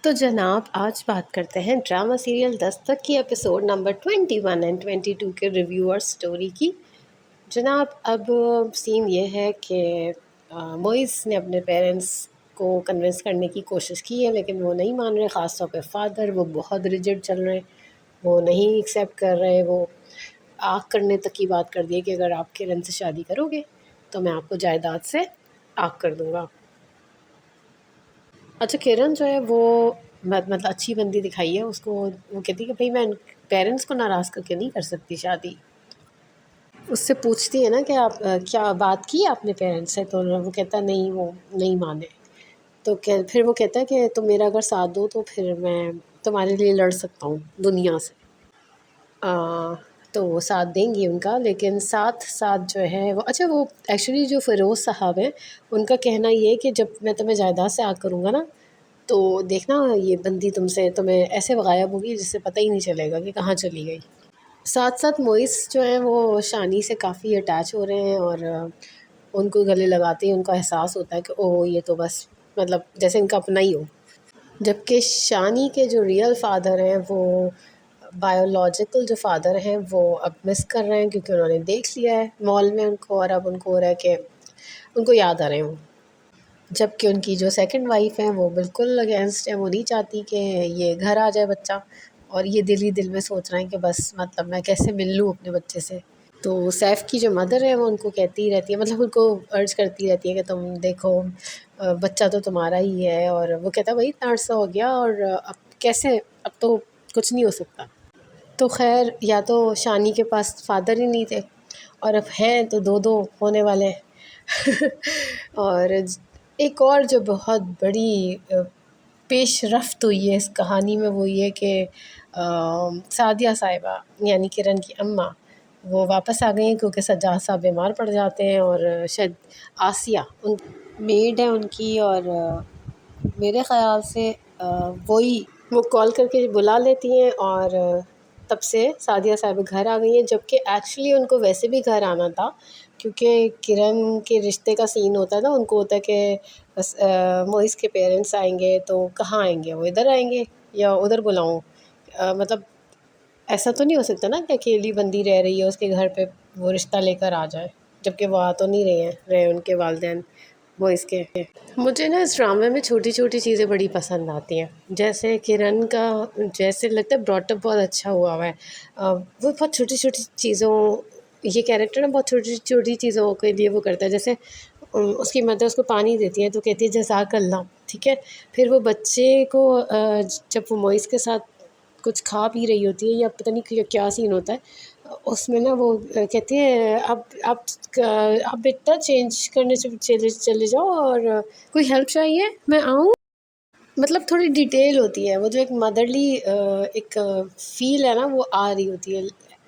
तो जनाब आज बात करते हैं ड्रामा सीरियल दस्तक की एपिसोड नंबर 21 एंड 22 के रिव्यू और स्टोरी की। जनाब अब सीन ये है कि मोइस ने अपने पेरेंट्स को कन्विंस करने की कोशिश की है, लेकिन वो नहीं मान रहे। ख़ास तौर पे फादर वो बहुत रिजिड चल रहे हैं, वो नहीं एक्सेप्ट कर रहे। वो आग करने तक की बात कर दी है कि अगर आप किरण से शादी करोगे तो मैं आपको जायदाद से आग कर दूँगा। अच्छा, किरण जो है वो मतलब अच्छी बंदी दिखाई है उसको। वो कहती है कि भाई मैं पेरेंट्स को नाराज़ करके नहीं कर सकती शादी। उससे पूछती है ना कि आप क्या बात की आपने पेरेंट्स से, तो वो कहता है नहीं, वो नहीं माने। तो फिर वो कहता है कि तुम मेरा अगर साथ दो तो फिर मैं तुम्हारे लिए लड़ सकता हूँ दुनिया से। आ, तो वो साथ देंगी उनका, लेकिन साथ साथ जो है वो अच्छा वो एक्चुअली जो फ़िरोज़ साहब हैं उनका कहना ये है कि जब मैं तुम्हें जायदाद से आग करूँगा ना, तो देखना ये बंदी तुमसे तुम्हें ऐसे गायब होगी जिससे पता ही नहीं चलेगा कि कहाँ चली गई। साथ साथ मोइस जो है वो शानी से काफ़ी अटैच हो रहे हैं और उनको गले लगाते ही उनको एहसास होता है कि ओह ये तो बस मतलब जैसे इनका अपना ही हो। जबकि शानी के जो रियल फादर हैं वो बायोलॉजिकल जो फादर हैं वो अब मिस कर रहे हैं, क्योंकि उन्होंने देख लिया है मॉल में उनको, और अब उनको हो रहा है कि उनको याद आ रहे हैं वो। जबकि उनकी जो सेकंड वाइफ़ है वो बिल्कुल अगेंस्ट है, वो नहीं चाहती कि ये घर आ जाए बच्चा, और ये दिल ही दिल में सोच रहे हैं कि बस मतलब मैं कैसे मिल लूँ अपने बच्चे से। तो सैफ़ की जो मदर है वो उनको कहती रहती है, मतलब उनको अर्ज करती रहती है कि तुम देखो बच्चा तो तुम्हारा ही है। और वो कहता है भाई इतना अरसा हो गया और अब कैसे, अब तो कुछ नहीं हो सकता। तो ख़ैर या तो शानी के पास फ़ादर ही नहीं थे, और अब हैं तो दो होने वाले हैं। और एक और जो बहुत बड़ी पेशरफ़्त हुई है इस कहानी में वो ये कि सादिया साहिबा यानी किरण की अम्मा वो वापस आ गई हैं, क्योंकि सज्जाद साहब बीमार पड़ जाते हैं और शायद आसिया उन मेड है उनकी, और मेरे ख़्याल से वही वो कॉल करके बुला लेती हैं, और तब से सादिया साहिबा घर आ गई हैं। जबकि एक्चुअली उनको वैसे भी घर आना था, क्योंकि किरण के रिश्ते का सीन होता है ना, उनको होता है कि बस मोइस के पेरेंट्स आएंगे तो कहाँ आएंगे, वो इधर आएंगे या उधर बुलाऊँ। मतलब ऐसा तो नहीं हो सकता ना कि अकेली बंदी रह रही है उसके घर पे वो रिश्ता लेकर आ जाए, जबकि वो आ तो नहीं रहे उनके वालिदैन वो इसके। मुझे ना इस ड्रामे में छोटी छोटी चीज़ें बड़ी पसंद आती हैं, जैसे किरण का जैसे लगता है ब्रॉटअप बहुत अच्छा हुआ है। वो बहुत छोटी छोटी चीज़ों, ये कैरेक्टर ना बहुत छोटी छोटी चीज़ों के लिए वो करता है। जैसे उसकी मदर उसको पानी देती है तो कहती है जज़ाकल्लाह, ठीक है। फिर वो बच्चे को जब वो मोइस के साथ कुछ खा पी रही होती है या पता नहीं क्या सीन होता है, उसमें ना वो कहती है आप बेटा चेंज करने चले चले जाओ, और कोई हेल्प चाहिए मैं आऊँ। मतलब थोड़ी डिटेल होती है, वो जो एक मदरली एक फ़ील है ना वो आ रही होती है।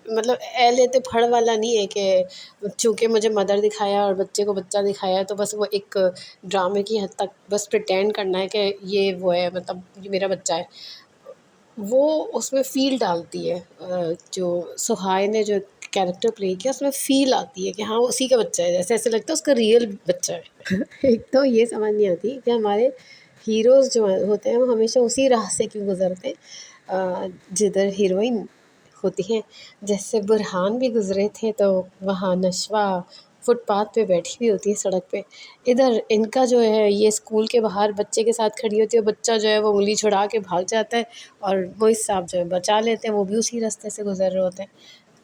मतलब ए लेते फड़ वाला नहीं है कि चूँकि मुझे मदर दिखाया और बच्चे को बच्चा दिखाया है तो बस वो एक ड्रामे की हद तक बस प्रिटेंड करना है कि ये वो है, मतलब ये मेरा बच्चा है। वो उसमें फ़ील डालती है, जो सुहाय ने जो कैरेक्टर प्ले किया उसमें फ़ील आती है कि हाँ, वो उसी का बच्चा है, जैसे ऐसे लगता है उसका रियल बच्चा है। एक तो ये समझ नहीं आती कि हमारे हीरोज़ जो होते हैं वो हमेशा उसी राह से क्यों गुज़रते हैं जिधर हीरोइन होती हैं। जैसे बुरहान भी गुज़रे थे तो वहाँ नशवा फुटपाथ पे बैठी हुई होती है सड़क पे। इधर इनका जो है ये स्कूल के बाहर बच्चे के साथ खड़ी होती है, बच्चा जो है वो उँगली छुड़ा के भाग जाता है, और मोइस साहब जो है बचा लेते हैं, वो भी उसी रास्ते से गुज़र रहे होते हैं।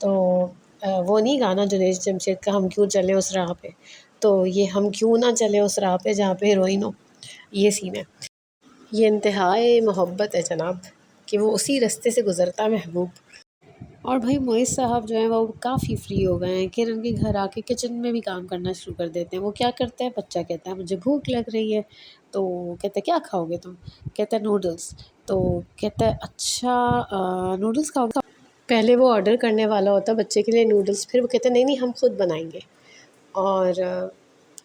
तो वो नहीं गाना जुनैद जमशेद का हम क्यों चलें उस राह पे, तो ये हम क्यों ना चलें उस राह पे जहाँ पे हीरोइन हो, ये सीन है। ये इंतहाए मोहब्बत है जनाब, कि वो उसी रास्ते से गुज़रता है महबूब। और भाई मोइस साहब जो हैं वो काफ़ी फ्री हो गए हैं, किरण के घर आके किचन में भी काम करना शुरू कर देते हैं। वो क्या करते हैं, बच्चा कहता है मुझे भूख लग रही है, तो कहते हैं क्या खाओगे तुम, कहता है नूडल्स। तो कहता है अच्छा नूडल्स खाओगे। पहले वो ऑर्डर करने वाला होता है बच्चे के लिए नूडल्स, फिर वो कहते हैं नहीं नहीं हम खुद बनाएंगे, और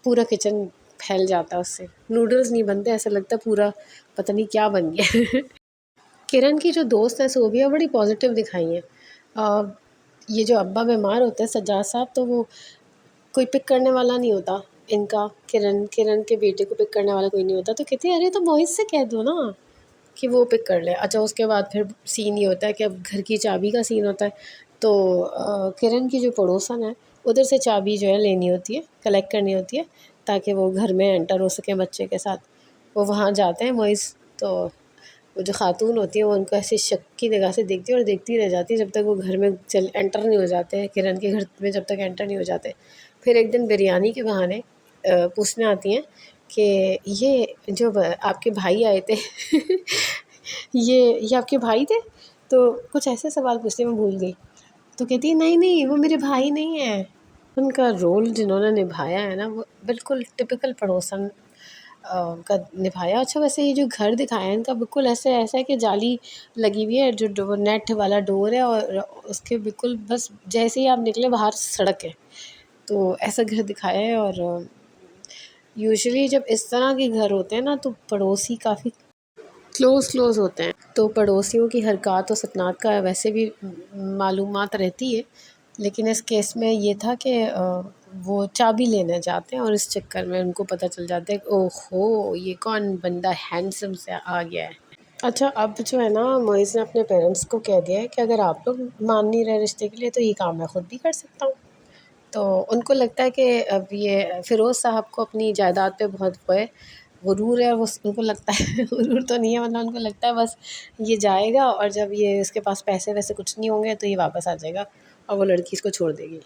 पूरा किचन फैल जाता है उससे। नूडल्स नहीं बनते, ऐसा लगता है पूरा पता नहीं क्या बन गया। किरण की जो दोस्त है सोबिया बड़ी पॉजिटिव दिखाई है। ये जो अब्बा बीमार होते हैं सज्जाद साहब, तो वो कोई पिक करने वाला नहीं होता इनका, किरण किरण के बेटे को पिक करने वाला कोई नहीं होता, तो कहती है अरे तो मोहित से कह दो ना, कि वो पिक कर ले। अच्छा, उसके बाद फिर सीन ये होता है कि अब घर की चाबी का सीन होता है। तो किरण की जो पड़ोसन है उधर से चाबी जो है लेनी होती है, कलेक्ट करनी होती है, ताकि वो घर में एंटर हो सके बच्चे के साथ। वो वहाँ जाते हैं मोइस। तो वो जो खातून होती है वो उनको ऐसे शक की निगाह से देखती है और देखती रह जाती है जब तक वो घर में चल एंटर नहीं हो जाते, किरण के घर में जब तक एंटर नहीं हो जाते। फिर एक दिन बिरयानी के बहाने पूछने आती हैं कि ये जो आपके भाई आए थे ये आपके भाई थे? तो कुछ ऐसे सवाल पूछते, मैं भूल गई। तो कहती है नहीं नहीं, वो मेरे भाई नहीं है। उनका रोल जिन्होंने निभाया है ना, वो बिल्कुल टिपिकल पड़ोसन का निभाया। अच्छा, वैसे ये जो घर दिखाया है इनका बिल्कुल ऐसे ऐसा है कि जाली लगी हुई है, जो नेट वाला डोर है, और उसके बिल्कुल बस जैसे ही आप निकले बाहर सड़क है। तो ऐसा घर दिखाया है। और यूजुअली जब इस तरह के घर होते हैं ना तो पड़ोसी काफ़ी क्लोज़ होते हैं। तो पड़ोसियों की हरकत और सकनात का वैसे भी मालूमात रहती है। लेकिन इस केस में ये था कि वो चाबी लेने जाते हैं और इस चक्कर में उनको पता चल जाता है कि ओहो, ये कौन बंदा हैंडसम से आ गया है। अच्छा, अब जो है ना, मोइज़ ने अपने पेरेंट्स को कह दिया है कि अगर आप लोग मान नहीं रहे रिश्ते के लिए तो ये काम मैं ख़ुद भी कर सकता हूँ। तो उनको लगता है कि अब ये फ़िरोज़ साहब को अपनी जायदाद पे बहुत वो है, गुरूर है। वो उनको लगता है गुरूर तो नहीं है, वरना उनको लगता है बस ये जाएगा और जब ये इसके पास पैसे वैसे कुछ नहीं होंगे तो ये वापस आ जाएगा और वो लड़की इसको छोड़ देगी।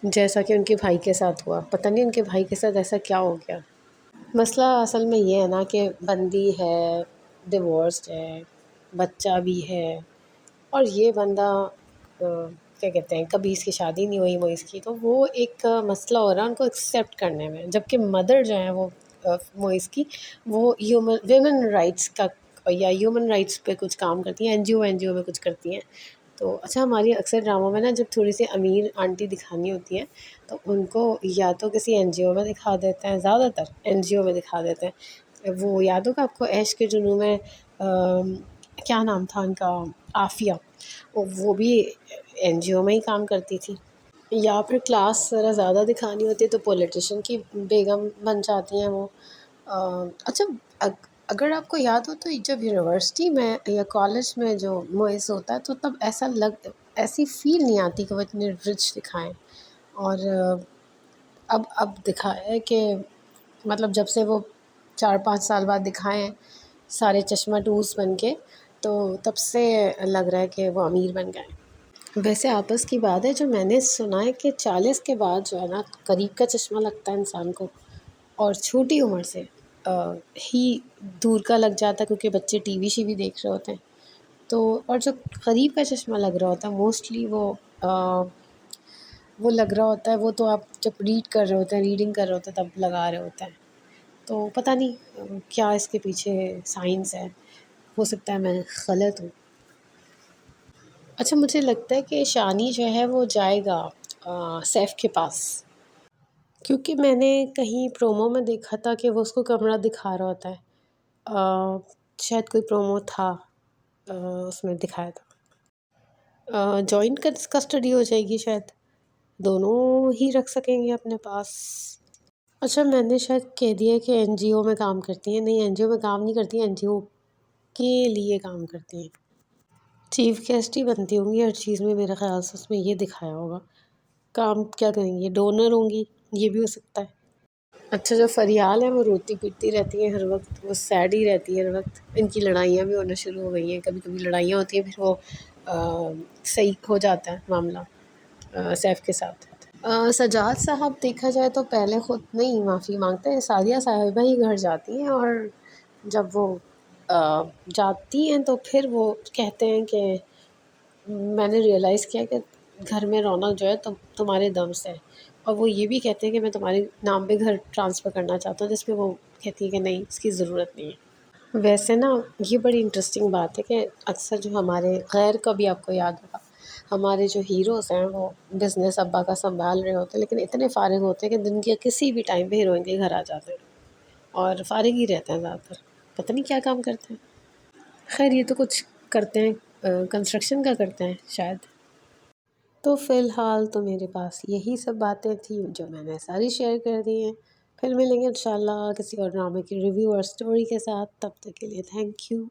जैसा कि उनके भाई के साथ हुआ। पता नहीं उनके भाई के साथ ऐसा क्या हो गया। मसला असल में ये है ना कि बंदी है, डिवोर्स्ड है, बच्चा भी है, और ये बंदा क्या कहते हैं, कभी इसकी शादी नहीं हुई मोइज़ की, तो वो एक मसला हो रहा है उनको एक्सेप्ट करने में। जबकि मदर जो है वो मोइज़ की, वो ह्यूमन राइट्स का या ह्यूमन राइट्स पे कुछ काम करती हैं, एनजीओ में कुछ करती हैं। तो अच्छा, हमारी अक्सर ड्रामों में ना जब थोड़ी सी अमीर आंटी दिखानी होती हैं तो उनको या तो किसी एनजीओ में दिखा देते हैं, ज़्यादातर एनजीओ में दिखा देते हैं। वो याद होगा आपको, ऐश के जुनून में क्या नाम था उनका, आफिया, वो भी एनजीओ में ही काम करती थी। या फिर क्लास ज़रा ज़्यादा दिखानी होती है तो पॉलिटिशियन की बेगम बन जाती हैं वो। अच्छा, अगर आपको याद हो तो जब यूनिवर्सिटी में या कॉलेज में जो मोइज़ होता है तो तब ऐसी फ़ील नहीं आती कि वो इतने रिच दिखाएं। और अब दिखाया है कि मतलब जब से वो 4-5 साल बाद दिखाए हैं सारे चश्मा टूस बन के, तो तब से लग रहा है कि वो अमीर बन गए। वैसे आपस की बात है, जो मैंने सुना है कि 40 के बाद जो है ना करीब का चश्मा लगता है इंसान को, और छोटी उम्र से ही दूर का लग जाता है क्योंकि बच्चे टीवी शीवी देख रहे होते हैं। तो और जो करीब का चश्मा लग रहा होता है मोस्टली वो लग रहा होता है, वो तो आप जब रीडिंग कर रहे होते हैं तब लगा रहे होते हैं। तो पता नहीं क्या इसके पीछे साइंस है, हो सकता है मैं गलत हूँ। अच्छा, मुझे लगता है कि शानी जो है वो जाएगा सैफ के पास, क्योंकि मैंने कहीं प्रोमो में देखा था कि वो उसको कमरा दिखा रहा होता है। शायद कोई प्रोमो था, उसमें दिखाया था जॉइंट कस्टडी हो जाएगी शायद, दोनों ही रख सकेंगे अपने पास। अच्छा, मैंने शायद कह दिया कि एनजीओ में काम करती हैं। नहीं, एनजीओ में काम नहीं करती हैं, एनजीओ के लिए काम करती हैं। चीफ गेस्ट ही बनती होंगी हर चीज़ में, मेरे ख़्याल से उसमें ये दिखाया होगा। काम क्या करेंगी, डोनर होंगी, ये भी हो सकता है। अच्छा, जो फरियाल है वो रोती पीटती रहती है हर वक्त, वो सैड ही रहती है हर वक्त। इनकी लड़ाइयाँ भी होना शुरू हो गई हैं, कभी कभी लड़ाइयाँ होती हैं, फिर वो सही हो जाता है मामला सैफ के साथ। सजाद साहब देखा जाए तो पहले ख़ुद नहीं माफ़ी मांगते हैं, सादिया साहिबा ही घर जाती हैं, और जब वो जाती हैं तो फिर वो कहते हैं कि मैंने रियलाइज़ किया कि घर में रौनक जो है तुम्हारे दम से है। और वो ये भी कहते हैं कि मैं तुम्हारे नाम पे घर ट्रांसफ़र करना चाहता हूँ, जिसमें वो कहती है कि नहीं, इसकी ज़रूरत नहीं है। वैसे ना ये बड़ी इंटरेस्टिंग बात है कि अक्सर जो हमारे गैर का भी आपको याद होगा, हमारे जो हीरोज़ हैं वो बिज़नेस अब्बा का संभाल रहे होते हैं, लेकिन इतने फ़ारिग होते हैं कि दिन के किसी भी टाइम पे हीरोइन के घर आ जाते हैं और फ़ारिग ही रहते हैं ज़्यादातर। पता नहीं क्या काम करते हैं। खैर, ये तो कुछ करते हैं, कंस्ट्रक्शन का करते हैं शायद। तो फ़िलहाल तो मेरे पास यही सब बातें थी जो मैंने सारी शेयर कर दी हैं। फिर मिलेंगे इंशाल्लाह किसी और ड्रामे की रिव्यू और स्टोरी के साथ। तब तक के लिए थैंक यू।